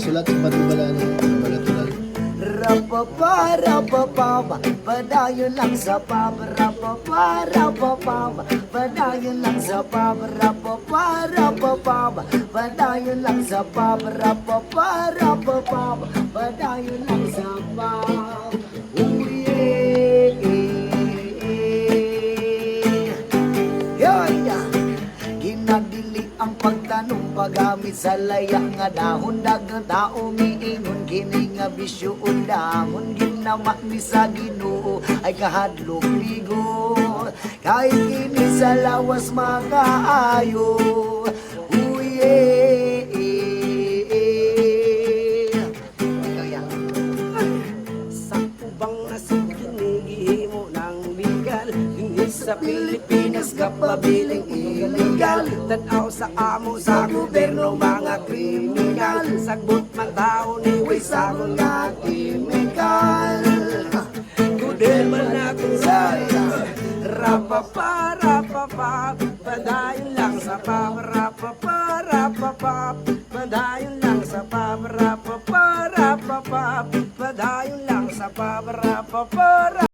sulat sa patubala ng balatural. Rapapa, padayon lang sa pub. Rapapa, padayon lang sa pub. Rapapa, padayon lang sa pub. Rapapa, padayon lang sa pub. Ginadili ang pagtanong pagamit sa laya nga dahon dagang tao miingon kini nga bisyo undamon ginamak ni sa Ginoo ay kahadlok ligo kahit kini sa lawas makaayo Sa ubang nasib kinigihimo ng legal hindi sa Pilipinas kapabiling illegal tanaw sa amo sa gobyerno mga kriminal sagbot man tao ni way sa mga chemical kuder man akong saya rapapa padayon lang sa pap rapapa padayon lang sa pap rapapa padayon lang sa pap rapapa